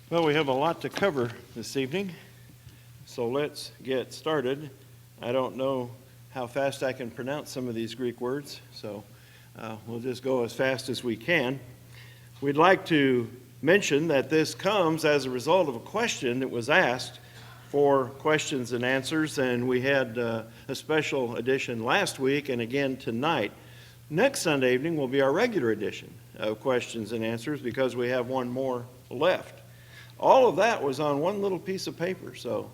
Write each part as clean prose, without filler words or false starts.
Well, we have a lot to cover this evening, so let's get started. I don't know how fast I can pronounce some of these Greek words, so we'll just go as fast as we can. We'd like to mention that this comes as a result of a question that was asked for questions and answers, and we had a special edition last week and again tonight. Next Sunday evening will be our regular edition of questions and answers because we have one more left. All of that was on one little piece of paper, so,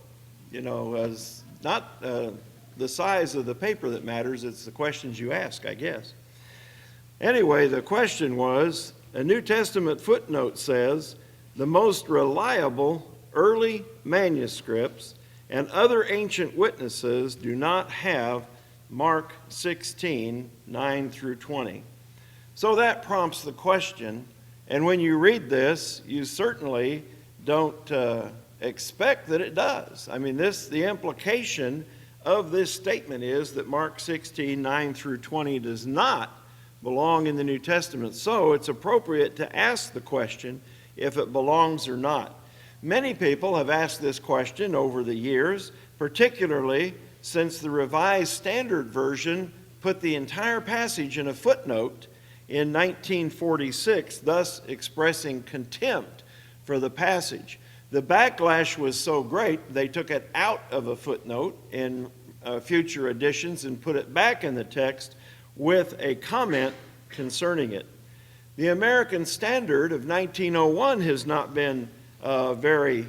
it's not the size of the paper that matters, it's the questions you ask, I guess. Anyway, the question was, a New Testament footnote says, the most reliable early manuscripts and other ancient witnesses do not have Mark 16, 9 through 20. So that prompts the question, and when you read this, you certainly don't expect that it does. I mean, the implication of this statement is that Mark 16, 9 through 20 does not belong in the New Testament. So it's appropriate to ask the question if it belongs or not. Many people have asked this question over the years, particularly since the Revised Standard Version put the entire passage in a footnote in 1946, thus expressing contempt for the passage. The backlash was so great, they took it out of a footnote in future editions and put it back in the text with a comment concerning it. The American Standard of 1901 has not been very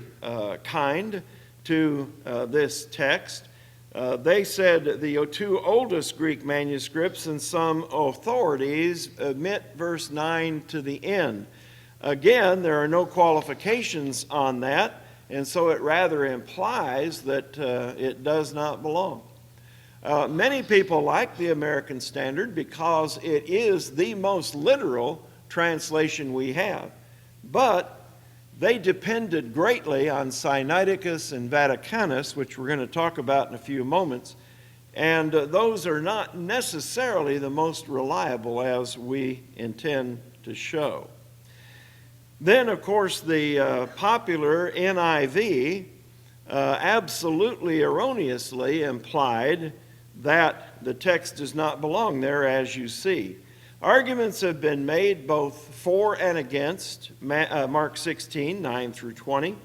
kind to this text. They said the two oldest Greek manuscripts and some authorities omit verse 9 to the end. Again, there are no qualifications on that, and so it rather implies that it does not belong. Many people like the American Standard because it is the most literal translation we have, but they depended greatly on Sinaiticus and Vaticanus, which we're going to talk about in a few moments, and those are not necessarily the most reliable as we intend to show. Then, of course, the popular NIV absolutely erroneously implied that the text does not belong there, as you see. Arguments have been made both for and against Mark 16, 9 through 20,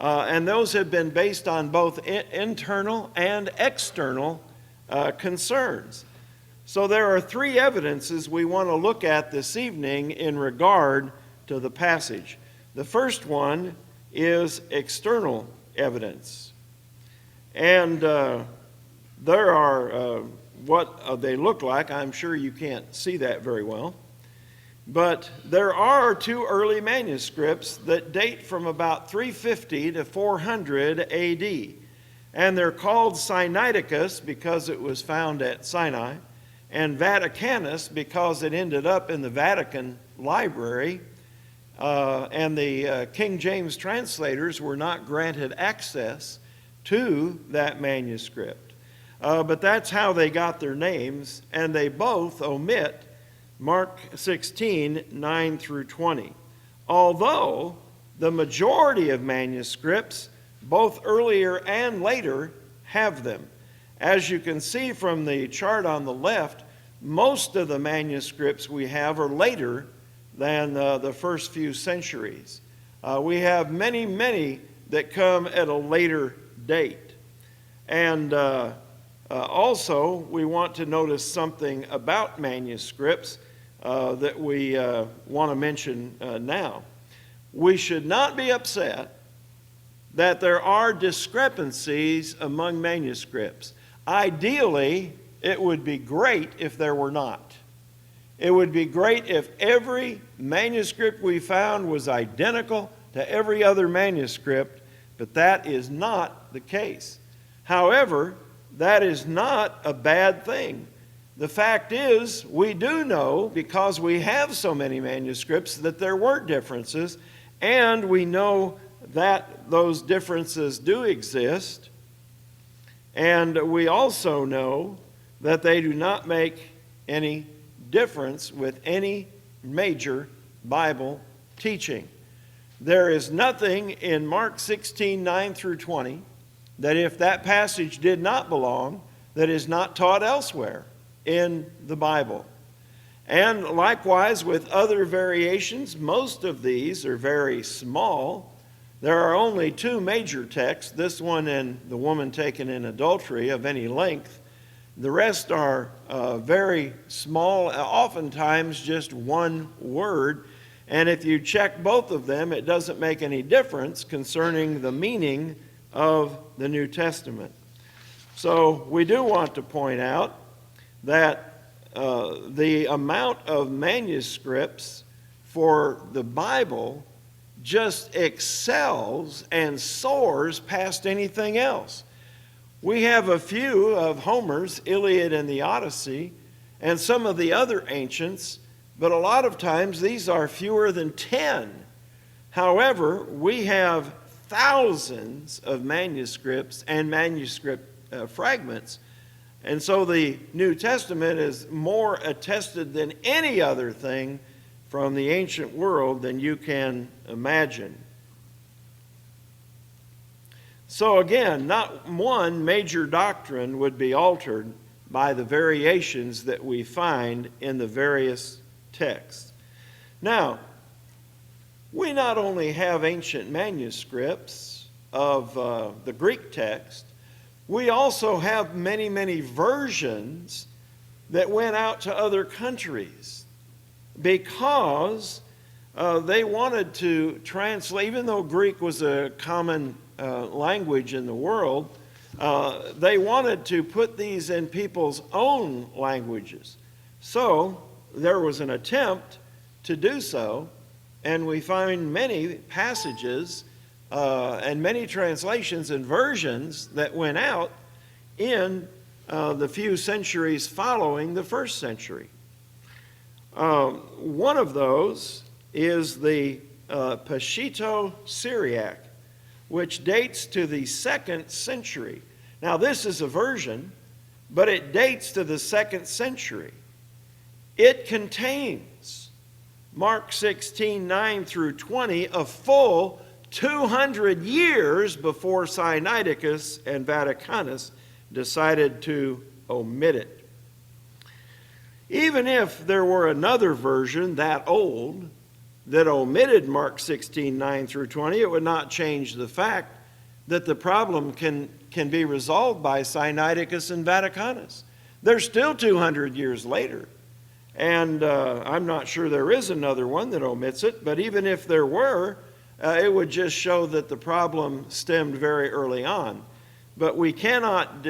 and those have been based on both internal and external concerns. So there are three evidences we want to look at this evening in regard to the passage. The first one is external evidence. And there are what they look like. I'm sure you can't see that very well. But there are two early manuscripts that date from about 350 to 400 AD. And they're called Sinaiticus because it was found at Sinai, and Vaticanus because it ended up in the Vatican Library. And the King James translators were not granted access to that manuscript. But that's how they got their names, and they both omit Mark 16, 9 through 20. Although the majority of manuscripts, both earlier and later, have them. As you can see from the chart on the left, most of the manuscripts we have are later than the first few centuries. We have many that come at a later date. And also, we want to notice something about manuscripts that we want to mention now. We should not be upset that there are discrepancies among manuscripts. Ideally, it would be great if there were not. It would be great if every manuscript we found was identical to every other manuscript, but that is not the case. However, that is not a bad thing. The fact is, we do know, because we have so many manuscripts, that there were differences, and we know that those differences do exist, and we also know that they do not make any difference with any major Bible teaching. There is nothing in Mark 16, 9 through 20, that if that passage did not belong, that is not taught elsewhere in the Bible. And likewise with other variations, most of these are very small. There are only two major texts, this one and the woman taken in adultery, of any length. The rest are very small, oftentimes just one word. And if you check both of them, it doesn't make any difference concerning the meaning of the New Testament. So we do want to point out that the amount of manuscripts for the Bible just excels and soars past anything else. We have a few of Homer's Iliad and the Odyssey and some of the other ancients, but a lot of times these are fewer than 10. However, we have thousands of manuscripts and manuscript fragments. And so the New Testament is more attested than any other thing from the ancient world than you can imagine. So again, not one major doctrine would be altered by the variations that we find in the various texts. Now, we not only have ancient manuscripts of the Greek text, we also have many, many versions that went out to other countries because they wanted to translate, even though Greek was a common language in the world, they wanted to put these in people's own languages. So there was an attempt to do so, and we find many passages and many translations and versions that went out in the few centuries following the first century. One of those is the Peshitta-Syriac, which dates to the 2nd century. Now this is a version, but it dates to the 2nd century. It contains Mark 16, 9 through 20, a full 200 years before Sinaiticus and Vaticanus decided to omit it. Even if there were another version that old that omitted Mark 16, 9 through 20, it would not change the fact that the problem can be resolved by Sinaiticus and Vaticanus. They're still 200 years later. And I'm not sure there is another one that omits it, but even if there were, it would just show that the problem stemmed very early on. But we cannot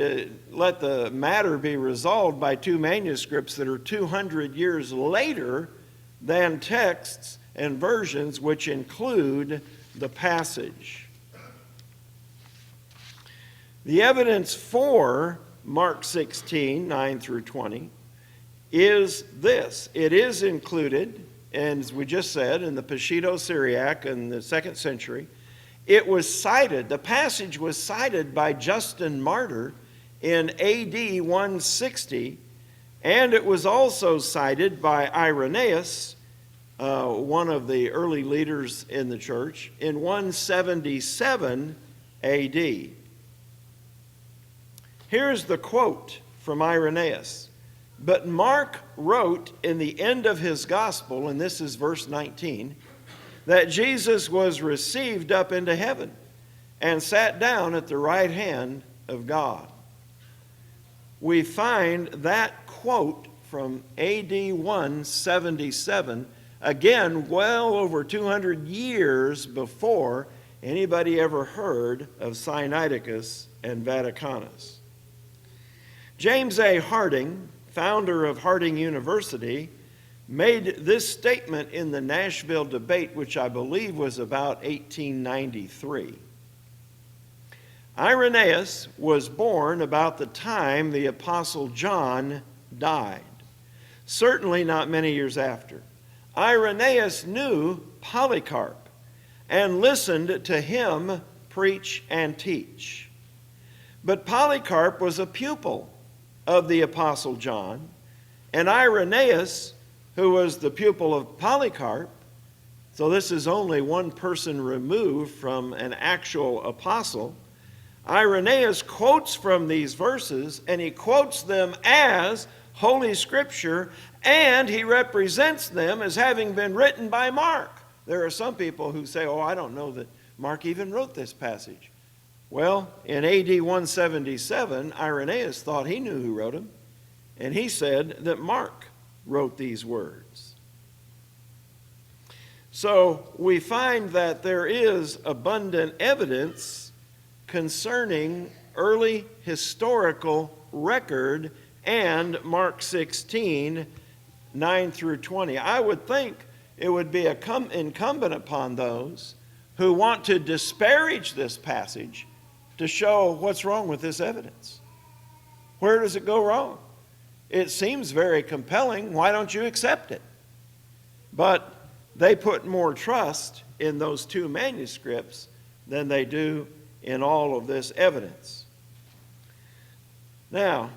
let the matter be resolved by two manuscripts that are 200 years later than texts and versions which include the passage. The evidence for Mark 16, 9 through 20 is this. It is included, and as we just said, in the Peshitta-Syriac in the 2nd century. It was cited, the passage was cited by Justin Martyr in AD 160, and it was also cited by Irenaeus, one of the early leaders in the church, in 177 AD. Here's the quote from Irenaeus. But Mark wrote in the end of his gospel, and this is verse 19, that Jesus was received up into heaven and sat down at the right hand of God. We find that quote from AD 177, again, well over 200 years before anybody ever heard of Sinaiticus and Vaticanus. James A. Harding, founder of Harding University, made this statement in the Nashville debate, which I believe was about 1893. Irenaeus was born about the time the Apostle John died, certainly not many years after. Irenaeus knew Polycarp and listened to him preach and teach. But Polycarp was a pupil of the Apostle John, and Irenaeus, who was the pupil of Polycarp, So this is only one person removed from an actual apostle. Irenaeus quotes from these verses, and he quotes them as Holy Scripture, and he represents them as having been written by Mark. There are some people who say, I don't know that Mark even wrote this passage. Well, in AD 177, Irenaeus thought he knew who wrote them, and he said that Mark wrote these words. So we find that there is abundant evidence concerning early historical record and Mark 16, 9 through 20. I would think it would be incumbent upon those who want to disparage this passage to show what's wrong with this evidence. Where does it go wrong? It seems very compelling. Why don't you accept it? But they put more trust in those two manuscripts than they do in all of this evidence. Now,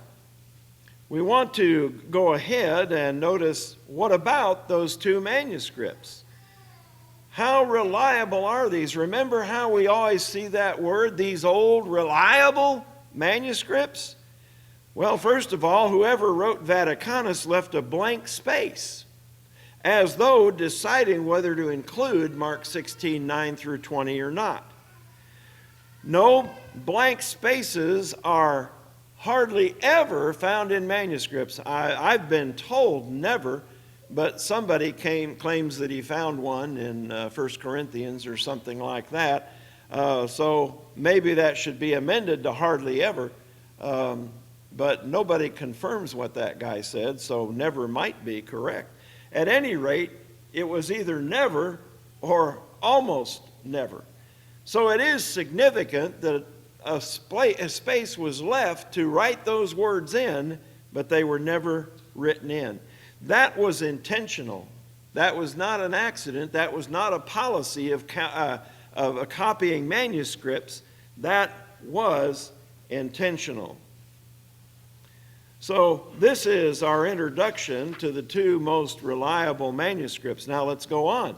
we want to go ahead and notice, what about those two manuscripts? How reliable are these? Remember how we always see that word, these old reliable manuscripts? Well, first of all, whoever wrote Vaticanus left a blank space, as though deciding whether to include Mark 16, 9 through 20 or not. No blank spaces are hardly ever found in manuscripts. I've been told never, but somebody claims that he found one in 1 Corinthians or something like that. So maybe that should be amended to hardly ever. But nobody confirms what that guy said, so never might be correct. At any rate, it was either never or almost never. So it is significant that a space was left to write those words in, but they were never written in. That was intentional. That was not an accident. That was not a policy of copying manuscripts. That was intentional. So this is our introduction to the two most reliable manuscripts. Now let's go on.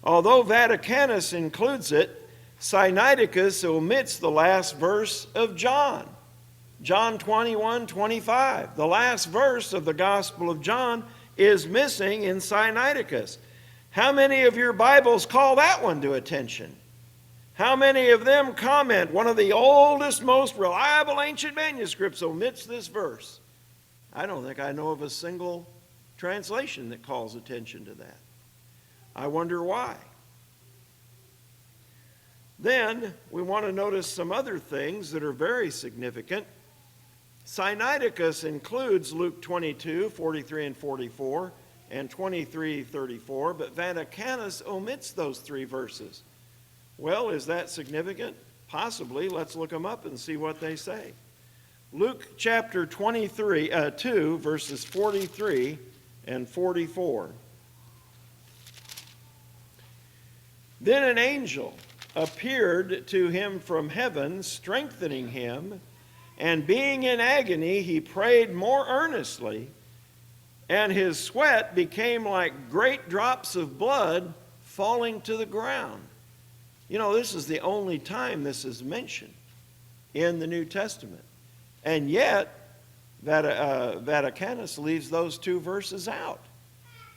Although Vaticanus includes it, Sinaiticus omits the last verse of John. John 21:25. The last verse of the Gospel of John is missing in Sinaiticus. How many of your Bibles call that one to attention? How many of them comment, one of the oldest, most reliable ancient manuscripts omits this verse? I don't think I know of a single translation that calls attention to that. I wonder why. Then we want to notice some other things that are very significant. Sinaiticus includes Luke 22, 43 and 44, and 23, 34, but Vaticanus omits those three verses. Well, is that significant? Possibly. Let's look them up and see what they say. Luke chapter 2, verses 43 and 44. Then an angel appeared to him from heaven, strengthening him, and being in agony, he prayed more earnestly, and his sweat became like great drops of blood falling to the ground. You know, this is the only time this is mentioned in the New Testament. And yet, Vaticanus leaves those two verses out.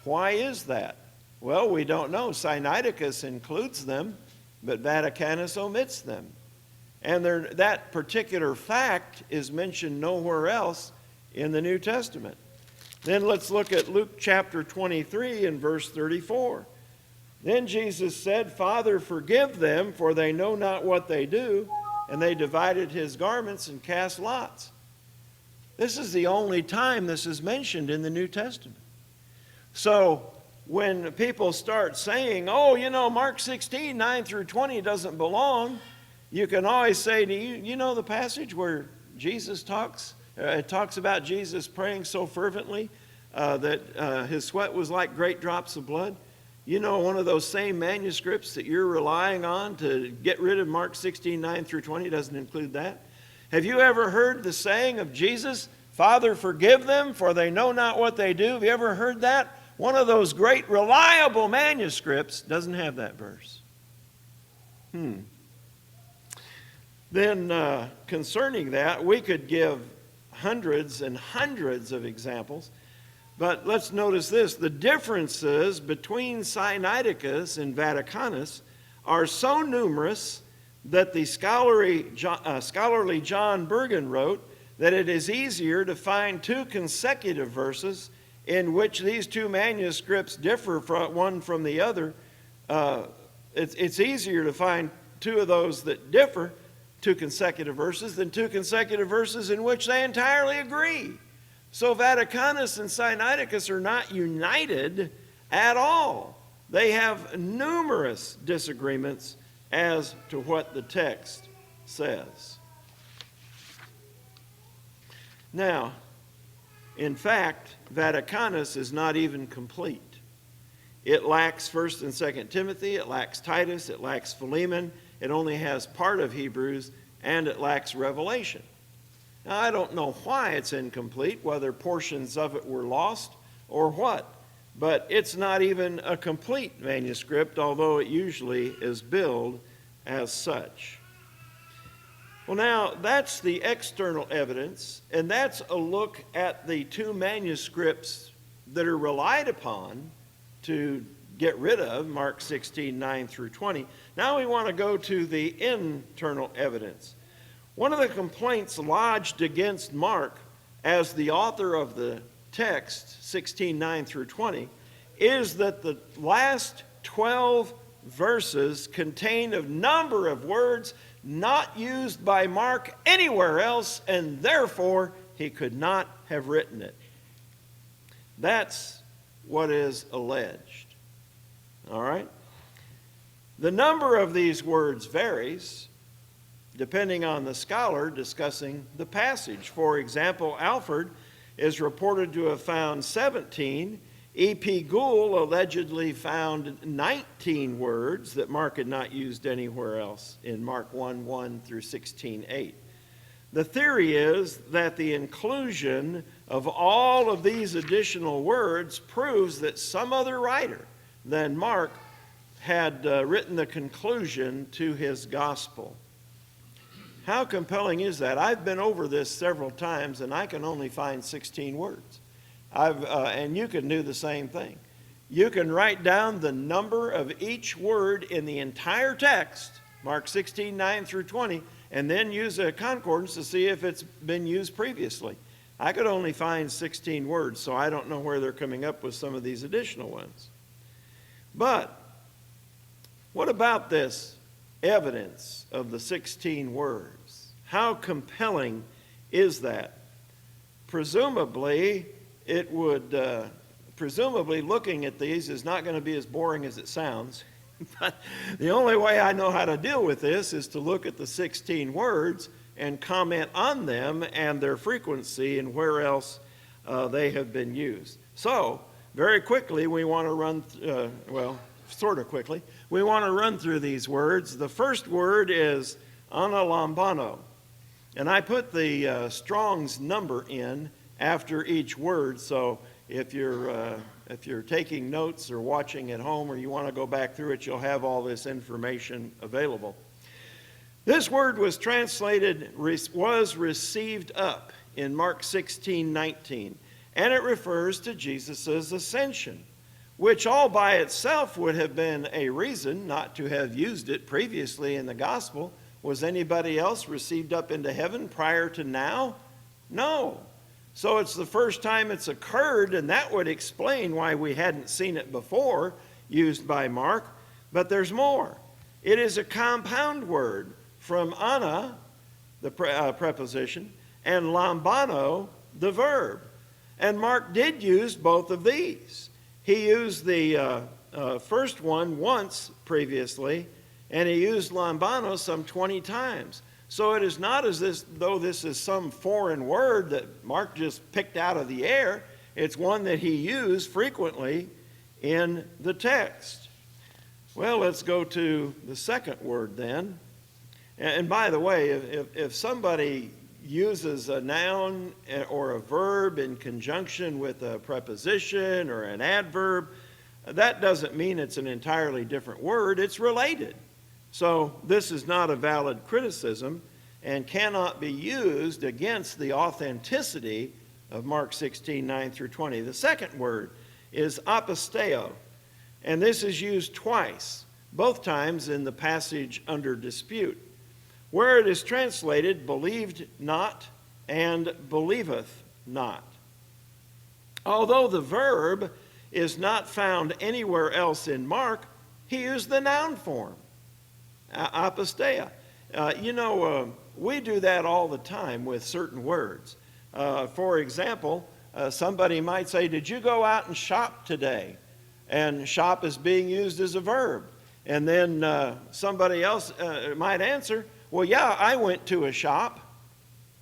Why is that? Well, we don't know. Sinaiticus includes them, but Vaticanus omits them. And that particular fact is mentioned nowhere else in the New Testament. Then let's look at Luke chapter 23 and verse 34. Then Jesus said, Father, forgive them, for they know not what they do. And they divided his garments and cast lots. This is the only time this is mentioned in the New Testament. So when people start saying, Mark 16, 9 through 20 doesn't belong, you can always say to you know the passage where Jesus talks about Jesus praying so fervently that his sweat was like great drops of blood? You know, one of those same manuscripts that you're relying on to get rid of Mark 16, 9 through 20 doesn't include that. Have you ever heard the saying of Jesus, Father, forgive them, for they know not what they do? Have you ever heard that one of those great reliable manuscripts doesn't have that verse. Then concerning that, we could give hundreds and hundreds of examples. But let's notice this. The differences between Sinaiticus and Vaticanus are so numerous that the scholarly John Bergen wrote that it is easier to find two consecutive verses in which these two manuscripts differ one from the other. It's easier to find two of those that differ, two consecutive verses, than two consecutive verses in which they entirely agree. So Vaticanus and Sinaiticus are not united at all. They have numerous disagreements as to what the text says. Now, in fact, Vaticanus is not even complete. It lacks 1st and 2nd Timothy, it lacks Titus, it lacks Philemon, it only has part of Hebrews, and it lacks Revelation. Now, I don't know why it's incomplete, whether portions of it were lost or what, but it's not even a complete manuscript, although it usually is billed as such. Well, now, that's the external evidence, and that's a look at the two manuscripts that are relied upon to get rid of, Mark 16, 9 through 20. Now we want to go to the internal evidence. One of the complaints lodged against Mark as the author of the text, 16, 9 through 20, is that the last 12 verses contain a number of words not used by Mark anywhere else, and therefore he could not have written it. That's what is alleged. All right? The number of these words varies depending on the scholar discussing the passage. For example, Alford is reported to have found 17. E.P. Gould allegedly found 19 words that Mark had not used anywhere else in Mark 1:1 through 16:8. The theory is that the inclusion of all of these additional words proves that some other writer than Mark had written the conclusion to his gospel. How compelling is that? I've been over this several times, and I can only find 16 words. And you can do the same thing. You can write down the number of each word in the entire text, Mark 16, 9 through 20, and then use a concordance to see if it's been used previously. I could only find 16 words, so I don't know where they're coming up with some of these additional ones. But what about this evidence of the 16 words? How compelling is that? Presumably, looking at these is not going to be as boring as it sounds. But the only way I know how to deal with this is to look at the 16 words and comment on them and their frequency and where else they have been used. So, very quickly, we want to run, sort of quickly, we want to run through these words. The first word is analambano. And I put the Strong's number in after each word, so if you're taking notes or watching at home or you want to go back through it, you'll have all this information available. This word was translated, was received up in Mark 16:19, and it refers to Jesus' ascension, which all by itself would have been a reason not to have used it previously in the gospel. Was anybody else received up into heaven prior to now? No. So it's the first time it's occurred, and that would explain why we hadn't seen it before used by Mark. But there's more. It is a compound word from ana, the preposition, and lambano, the verb. And Mark did use both of these. He used the first one once previously, and he used lambano some 20 times. So it is not as though this is some foreign word that Mark just picked out of the air. It's one that he used frequently in the text. Well, let's go to the second word then. And by the way, if somebody uses a noun or a verb in conjunction with a preposition or an adverb, that doesn't mean it's an entirely different word. It's related. So this is not a valid criticism and cannot be used against the authenticity of Mark 16, 9 through 20. The second word is aposteo, and this is used twice, both times in the passage under dispute, where it is translated believed not and believeth not. Although the verb is not found anywhere else in Mark, he used the noun form, aposteia. We do that all the time with certain words. For example, somebody might say, "Did you go out and shop today?" And shop is being used as a verb. And then somebody else might answer, "Well, yeah, I went to a shop,"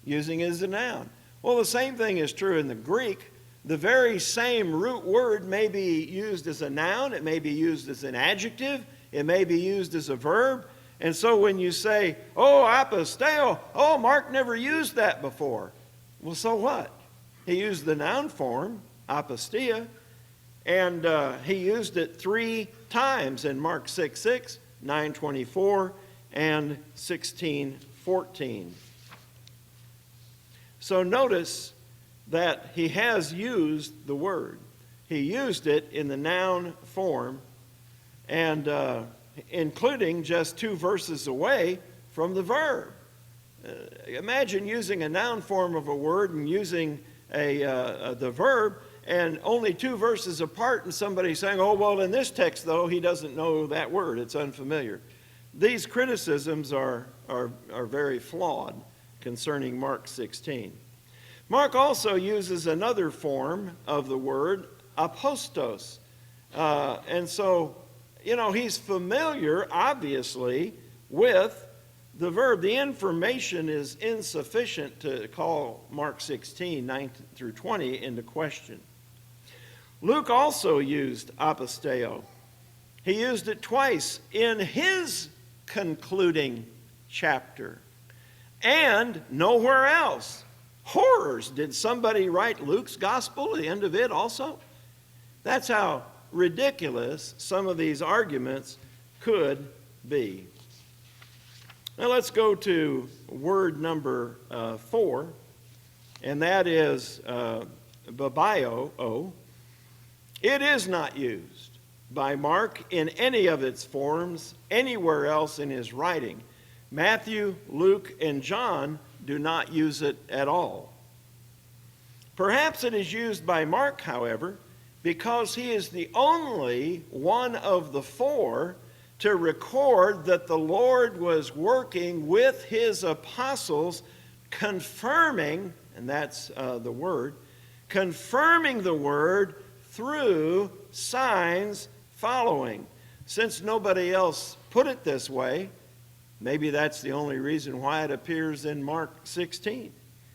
using it as a noun. Well, the same thing is true in the Greek. The very same root word may be used as a noun, it may be used as an adjective, it may be used as a verb. And so when you say, "Oh, aposteo," "Oh, Mark never used that before." Well, so what? He used the noun form, apostia, and he used it 3 times in Mark 6:6, 9:24, and 16:14. So notice that he has used the word. He used it in the noun form, and including just 2 verses away from the verb. Imagine using a noun form of a word and using the verb, and only 2 verses apart, and somebody saying, "Oh, well, in this text, though, he doesn't know that word. It's unfamiliar." These criticisms are very flawed concerning Mark 16. Mark also uses another form of the word, apostos. And so, he's familiar, obviously, with the verb. The information is insufficient to call Mark 16, 9 through 20 into question. Luke also used aposteo. He used it twice in his concluding chapter, and nowhere else. Horrors! Did somebody write Luke's gospel at the end of it also? That's how ridiculous some of these arguments could be. Now let's go to word number 4, and that is babio. It is not used by Mark in any of its forms anywhere else in his writing. Matthew, Luke, and John do not use it at all. Perhaps it is used by Mark, however, because he is the only one of the 4 to record that the Lord was working with his apostles, confirming, and that's the word, confirming the word through signs following. Since nobody else put it this way, maybe that's the only reason why it appears in Mark 16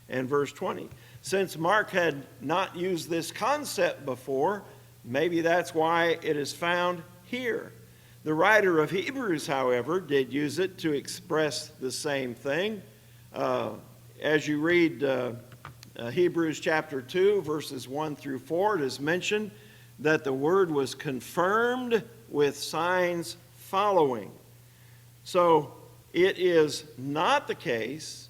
and verse 20. Since Mark had not used this concept before, maybe that's why it is found here. The writer of Hebrews, however, did use it to express the same thing. As you read Hebrews chapter 2, verses 1 through 4, it is mentioned that the word was confirmed with signs following. So it is not the case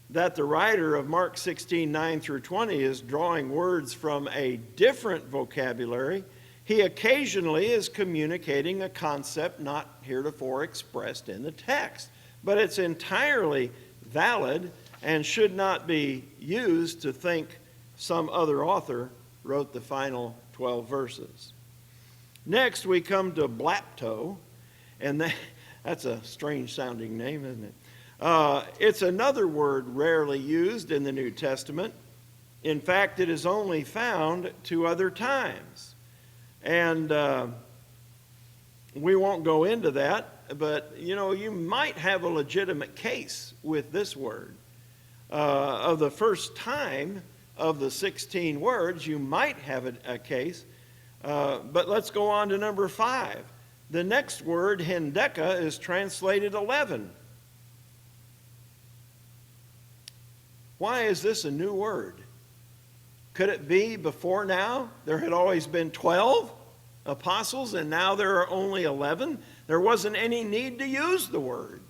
that the writer of Mark 16, 9 through 20 is drawing words from a different vocabulary. He occasionally is communicating a concept not heretofore expressed in the text, but it's entirely valid and should not be used to think some other author wrote the final 12 verses. Next, we come to blapto, and that's a strange sounding name, isn't it? It's another word rarely used in the New Testament. In fact, it is only found 2 other times. And we won't go into that, but you might have a legitimate case with this word. Of the first time of the 16 words, you might have a case. But let's go on to number 5. The next word, hendeka, is translated 11. Why is this a new word? Could it be before now there had always been 12 apostles and now there are only 11? There wasn't any need to use the word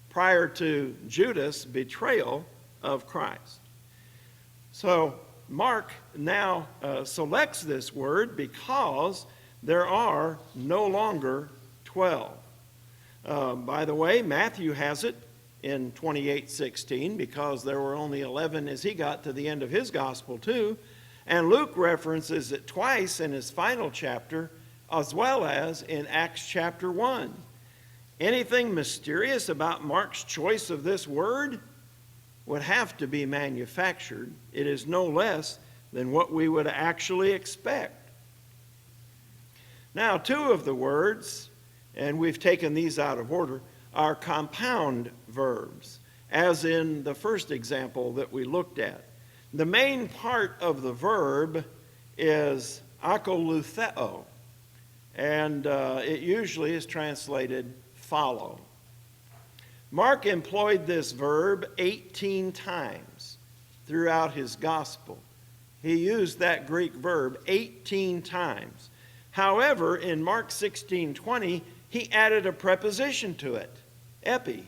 prior to Judas' betrayal of Christ. So Mark now selects this word because there are no longer 12. By the way, Matthew has it in 28:16 because there were only 11 as he got to the end of his gospel too. And Luke references it twice in his final chapter as well as in Acts chapter 1. Anything mysterious about Mark's choice of this word would have to be manufactured. It is no less than what we would actually expect. Now, two of the words, and we've taken these out of order, are compound verbs, as in the first example that we looked at. The main part of the verb is akolutheo, and it usually is translated follow. Mark employed this verb 18 times throughout his gospel. He used that Greek verb 18 times. However, in Mark 16:20, he added a preposition to it, epi,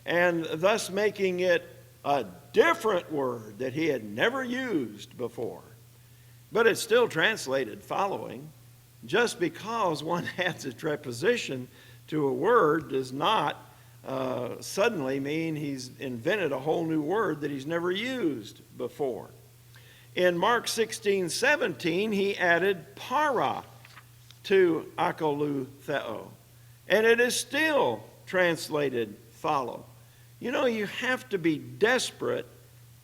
and thus making it a different word that he had never used before. But it's still translated following. Just because one adds a preposition to a word does not suddenly mean he's invented a whole new word that he's never used before. In Mark 16:17, he added para to akolutheo, and it is still translated follow. You know, you have to be desperate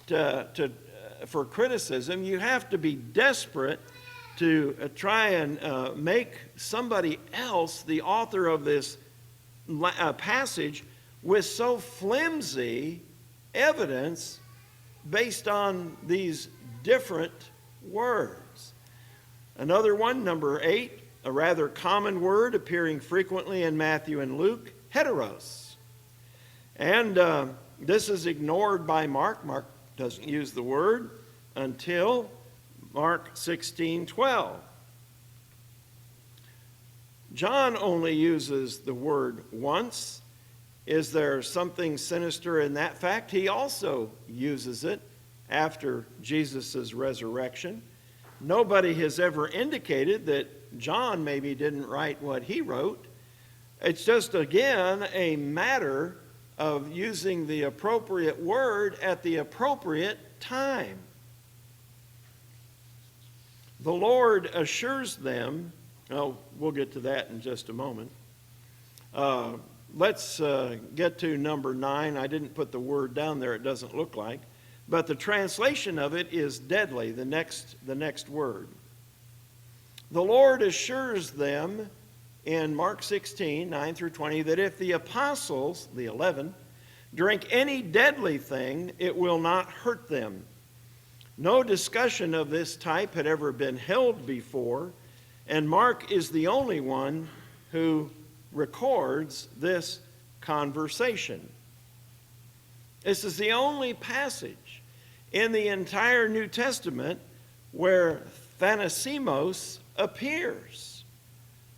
for criticism. You have to be desperate to try and make somebody else the author of this passage with so flimsy evidence based on these different words. Another one, number 8, a rather common word appearing frequently in Matthew and Luke, heteros. And this is ignored by Mark. Mark doesn't use the word until Mark 16:12. John only uses the word once. Is there something sinister in that fact? He also uses it after Jesus' resurrection. Nobody has ever indicated that John maybe didn't write what he wrote. It's just, again, a matter of using the appropriate word at the appropriate time. The Lord assures them, we'll get to that in just a moment. Let's get to number 9. I didn't put the word down there, it doesn't look like. But the translation of it is deadly, the next word. The Lord assures them in Mark 16:9-20, that if the apostles, the 11, drink any deadly thing, it will not hurt them. No discussion of this type had ever been held before, and Mark is the only one who records this conversation. This is the only passage in the entire New Testament where thanasimos appears.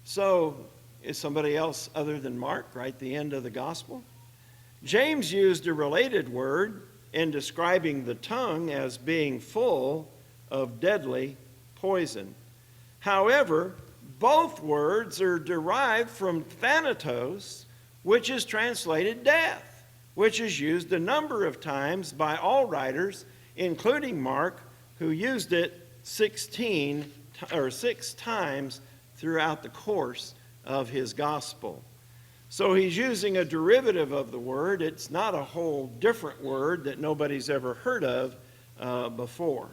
So, is somebody else other than Mark write the end of the gospel? James used a related word in describing the tongue as being full of deadly poison. However, both words are derived from thanatos, which is translated death, which is used a number of times by all writers, including Mark, who used it 6 times throughout the course of his gospel. So he's using a derivative of the word. It's not a whole different word that nobody's ever heard of before.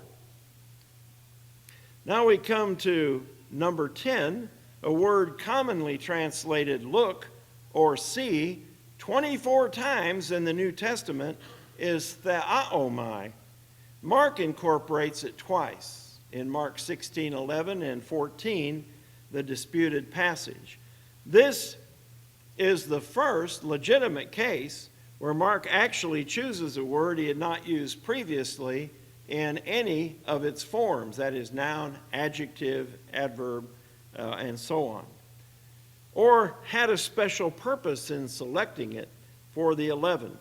Now we come to number 10, a word commonly translated look or see 24 times in the New Testament is theaomai. Mark incorporates it twice in Mark 16:11 and 14, the disputed passage. This is the first legitimate case where Mark actually chooses a word he had not used previously in any of its forms, that is, noun, adjective, adverb, and so on, or had a special purpose in selecting it for the 11.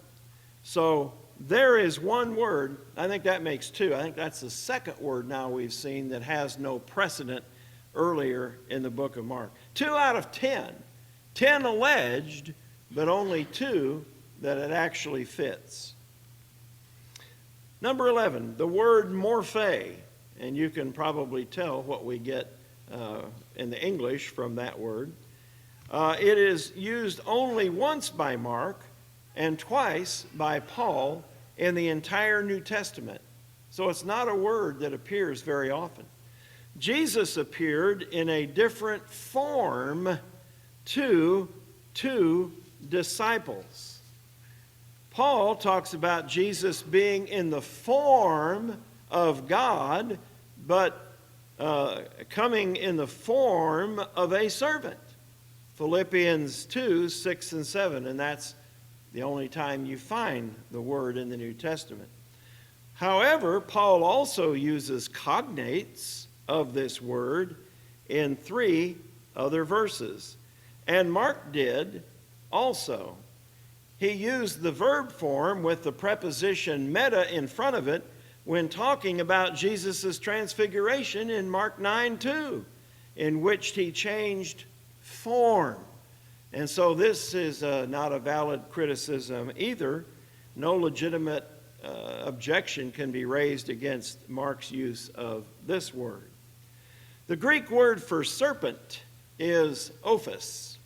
So there is one word, I think that makes two. I think that's the second word now we've seen that has no precedent earlier in the book of Mark. 2 out of 10. 10 alleged, but only 2 that it actually fits. Number 11, the word morphe, and you can probably tell what we get in the English from that word. It is used only once by Mark and twice by Paul in the entire New Testament. So it's not a word that appears very often. Jesus appeared in a different form to 2 disciples. Paul talks about Jesus being in the form of God, but coming in the form of a servant. Philippians 2, 6 and 7, and that's the only time you find the word in the New Testament. However, Paul also uses cognates of this word in 3 other verses, and Mark did also. He used the verb form with the preposition meta in front of it when talking about Jesus' transfiguration in Mark 9:2, in which he changed form. And so this is not a valid criticism either. No legitimate objection can be raised against Mark's use of this word. The Greek word for serpent is ophis,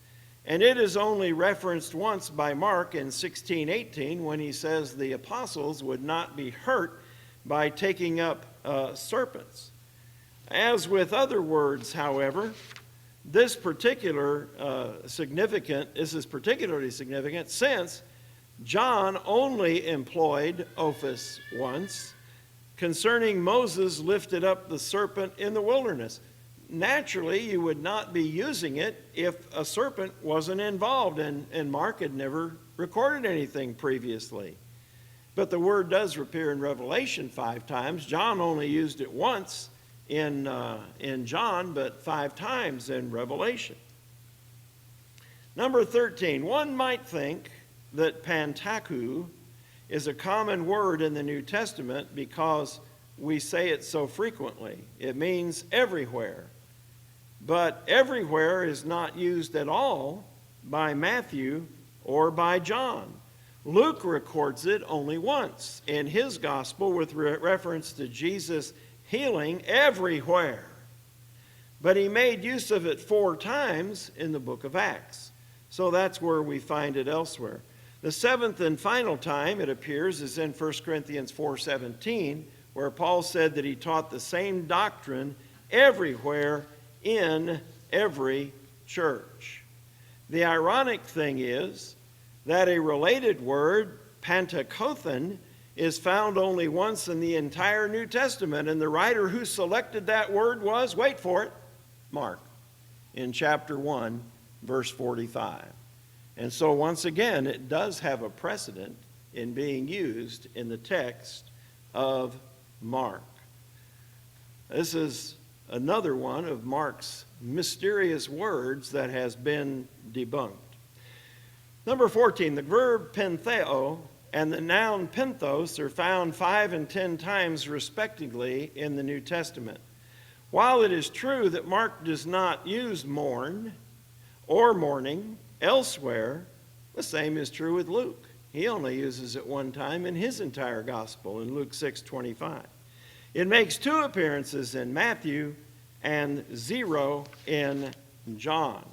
and it is only referenced once by Mark in 16:18 when he says the apostles would not be hurt by taking up serpents. As with other words, however, this is particularly significant since John only employed ophis once concerning Moses lifted up the serpent in the wilderness. Naturally, you would not be using it if a serpent wasn't involved, and Mark had never recorded anything previously. But the word does appear in Revelation 5 times. John only used it once in John, but 5 times in Revelation. Number 13, one might think that pantaku is a common word in the New Testament because we say it so frequently. It means everywhere. But everywhere is not used at all by Matthew or by John. Luke records it only once in his gospel with reference to Jesus healing everywhere. But he made use of it 4 times in the book of Acts. So that's where we find it elsewhere. The 7th and final time it appears is in 1 Corinthians 4:17, where Paul said that he taught the same doctrine everywhere in every church. The ironic thing is that a related word, pantakothen, is found only once in the entire New Testament, and the writer who selected that word was, wait for it, Mark, in chapter 1, verse 45. And so once again, it does have a precedent in being used in the text of Mark. This is another one of Mark's mysterious words that has been debunked. Number 14, the verb pentheo and the noun penthos are found 5 and 10 times respectively in the New Testament. While it is true that Mark does not use mourn or mourning elsewhere, the same is true with Luke. He only uses it 1 time in his entire gospel in Luke 6:25. It makes 2 appearances in Matthew and 0 in John.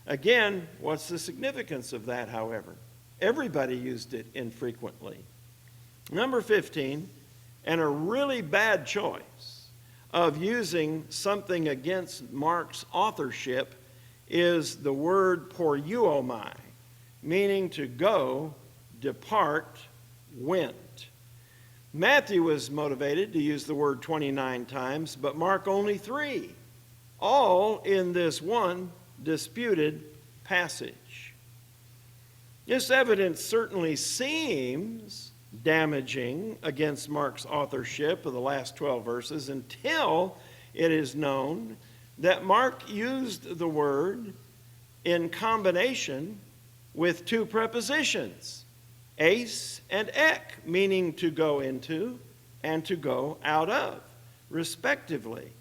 Again, what's the significance of that, however? Everybody used it infrequently. Number 15, and a really bad choice of using something against Mark's authorship, is the word poreuomai, meaning to go, depart, went. Matthew was motivated to use the word 29 times, but Mark only 3, all in this one disputed passage. This evidence certainly seems damaging against Mark's authorship of the last 12 verses until it is known that Mark used the word in combination with two prepositions, eis and ek, meaning to go into and to go out of, respectively.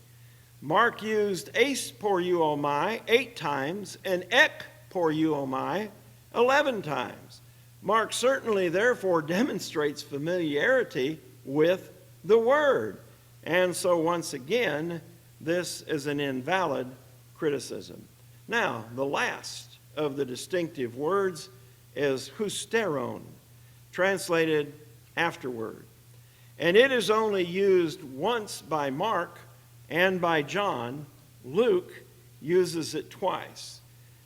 Mark used eis poreuomai 8 times and ek poreuomai 11 times. Mark certainly, therefore, demonstrates familiarity with the word. And so, once again, this is an invalid criticism. Now, the last of the distinctive words is husteron, translated afterward. And it is only used once by Mark and by John. Luke uses it twice.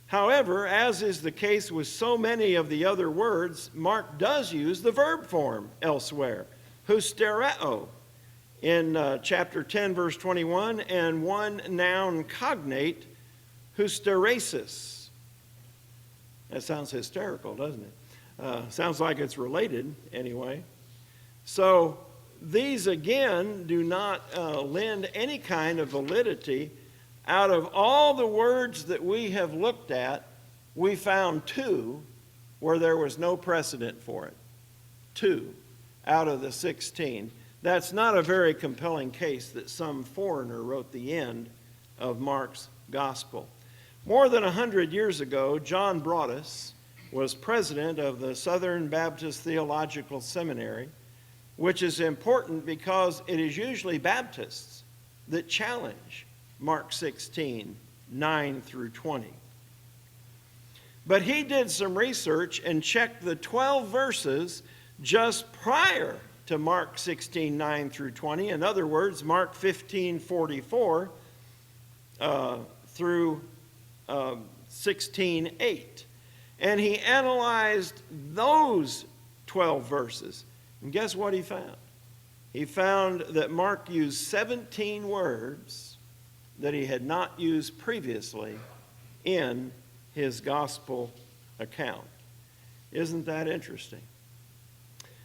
However, as is the case with so many of the other words, Mark does use the verb form elsewhere, hustereo, in chapter 10, verse 21, and one noun cognate, hysteresis. That sounds hysterical, doesn't it? Sounds like it's related anyway. So these, again, do not lend any kind of validity. Out of all the words that we have looked at, we found 2 where there was no precedent for it. 2 out of the 16. That's not a very compelling case that some foreigner wrote the end of Mark's gospel. More than 100 years ago, John Broadus was president of the Southern Baptist Theological Seminary, which is important because it is usually Baptists that challenge Mark 16, 9 through 20. But he did some research and checked the 12 verses just prior to Mark 16, 9 through 20. In other words, Mark 15, 44 through 16, 8. And he analyzed those 12 verses. And guess what he found? He found that Mark used 17 words that he had not used previously in his gospel account. Isn't that interesting?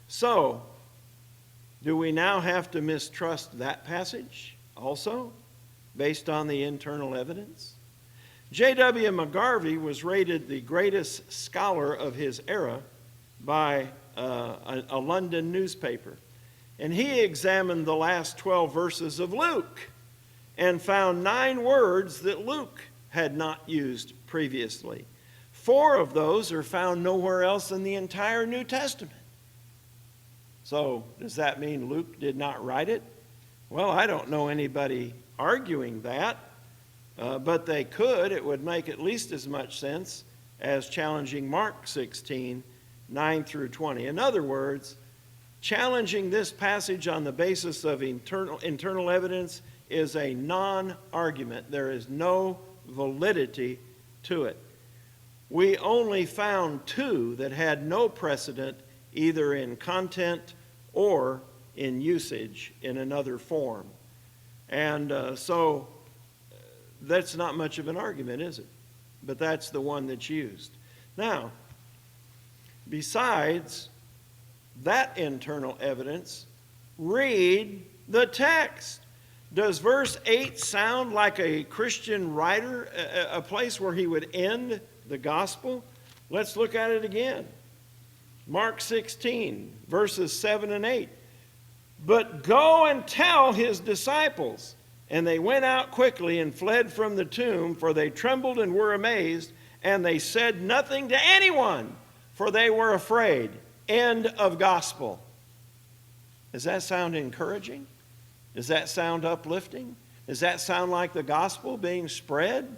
So, do we now have to mistrust that passage also, based on the internal evidence? J.W. McGarvey was rated the greatest scholar of his era by a London newspaper. And he examined the last 12 verses of Luke and found 9 words that Luke had not used previously. 4 of those are found nowhere else in the entire New Testament. So, does that mean Luke did not write it? Well, I don't know anybody arguing that, but they could. It would make at least as much sense as challenging Mark 16, 9 through 20. In other words, challenging this passage on the basis of internal evidence is a non-argument. There is no validity to it. We only found 2 that had no precedent either in content or in usage in another form. And so that's not much of an argument, is it? But that's the one that's used. Now, besides that internal evidence, read the text. Does verse 8 sound like a Christian writer, a place where he would end the gospel? Let's look at it again. Mark 16, verses 7 and 8. But go and tell his disciples. And they went out quickly and fled from the tomb, for they trembled and were amazed, and they said nothing to anyone, for they were afraid. End of gospel. Does that sound encouraging? Does that sound uplifting? Does that sound like the gospel being spread?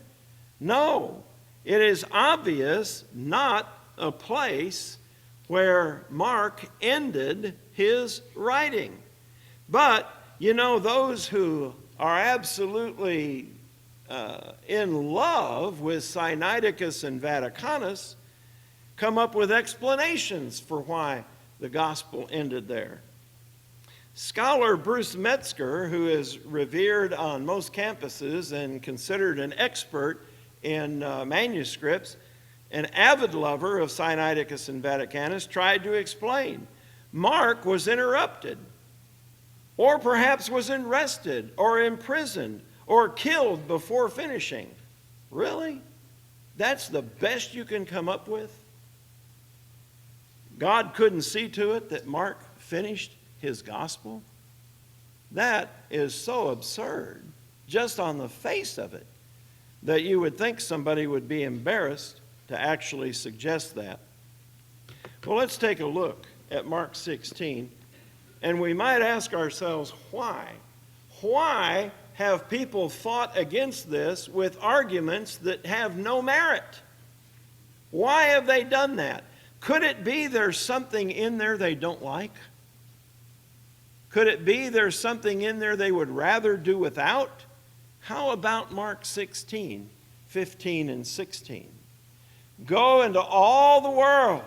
No. It is obvious not a place where Mark ended his writing. But, you know, those who are absolutely in love with Sinaiticus and Vaticanus come up with explanations for why the gospel ended there. Scholar Bruce Metzger, who is revered on most campuses and considered an expert in manuscripts, an avid lover of Sinaiticus and Vaticanus, tried to explain. Mark was interrupted, or perhaps was arrested, or imprisoned, or killed before finishing. Really? That's the best you can come up with? God couldn't see to it that Mark finished his gospel? That is so absurd, just on the face of it, that you would think somebody would be embarrassed to actually suggest that. Well, let's take a look at Mark 16, and we might ask ourselves, why? Why have people fought against this with arguments that have no merit? Why have they done that? Could it be there's something in there they don't like? Could it be there's something in there they would rather do without? How about Mark 16, 15 and 16? Go into all the world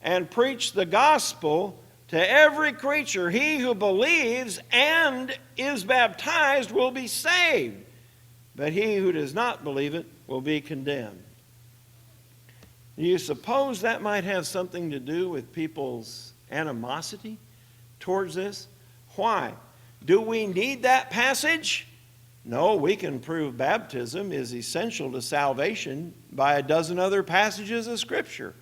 and preach the gospel to every creature. He who believes and is baptized will be saved, but he who does not believe it will be condemned. Do you suppose that might have something to do with people's animosity towards this? Why? Do we need that passage? No, we can prove baptism is essential to salvation by a dozen other passages of Scripture.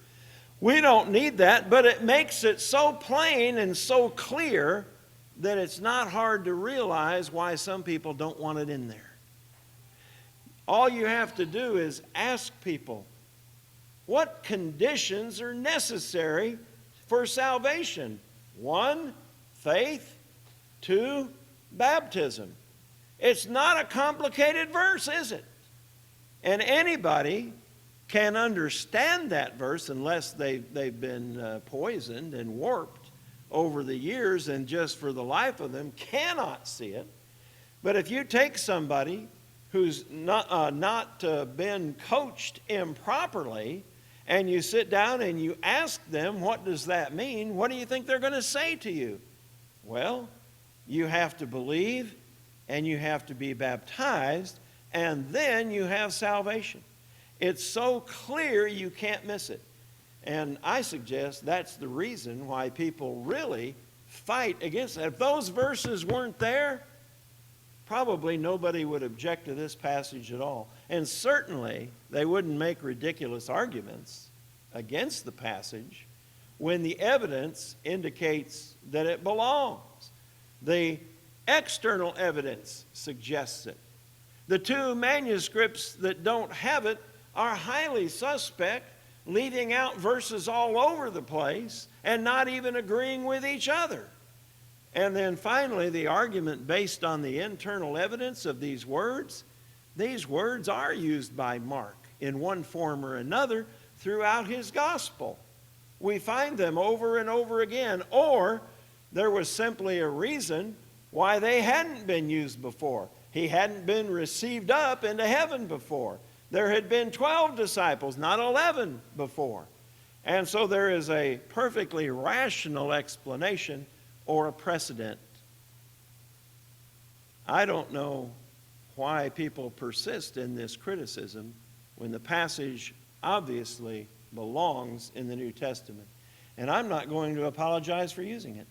We don't need that, but it makes it so plain and so clear that it's not hard to realize why some people don't want it in there. All you have to do is ask people, what conditions are necessary for salvation? 1, faith. 2, baptism. It's not a complicated verse, is it? And anybody can understand that verse unless they've been poisoned and warped over the years and just for the life of them cannot see it. But if you take somebody who's not been coached improperly and you sit down and you ask them, what does that mean? What do you think they're going to say to you? Well, you have to believe and you have to be baptized, and then you have salvation. It's so clear you can't miss it. And I suggest that's the reason why people really fight against it. If those verses weren't there, probably nobody would object to this passage at all. And certainly they wouldn't make ridiculous arguments against the passage when the evidence indicates that it belongs. The external evidence suggests it. The 2 manuscripts that don't have it are highly suspect, leaving out verses all over the place and not even agreeing with each other. And then finally, the argument based on the internal evidence of these words are used by Mark in one form or another throughout his gospel. We find them over and over again, or there was simply a reason why they hadn't been used before. He hadn't been received up into heaven before. There had been 12 disciples, not 11 before. And so there is a perfectly rational explanation or a precedent. I don't know why people persist in this criticism when the passage obviously belongs in the New Testament. And I'm not going to apologize for using it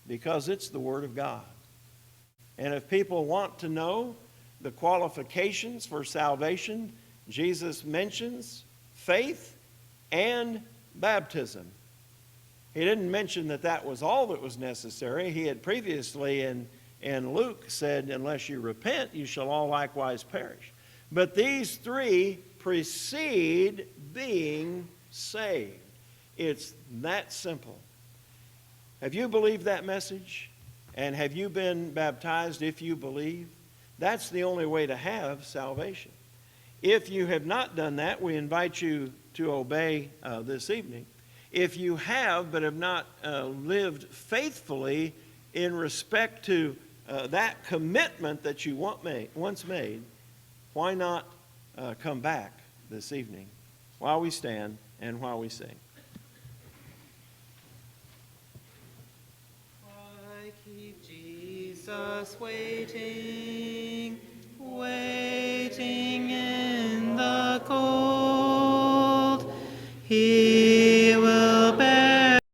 because it's the Word of God. And if people want to know the qualifications for salvation, Jesus mentions faith and baptism. He didn't mention that that was all that was necessary. He had previously in Luke said, unless you repent, you shall all likewise perish. But these 3 precede being saved. It's that simple. Have you believed that message? And have you been baptized if you believe? That's the only way to have salvation. If you have not done that, we invite you to obey this evening. If you have but have not lived faithfully in respect to that commitment that you once made, why not come back this evening while we stand and while we sing? I keep Jesus waiting, waiting.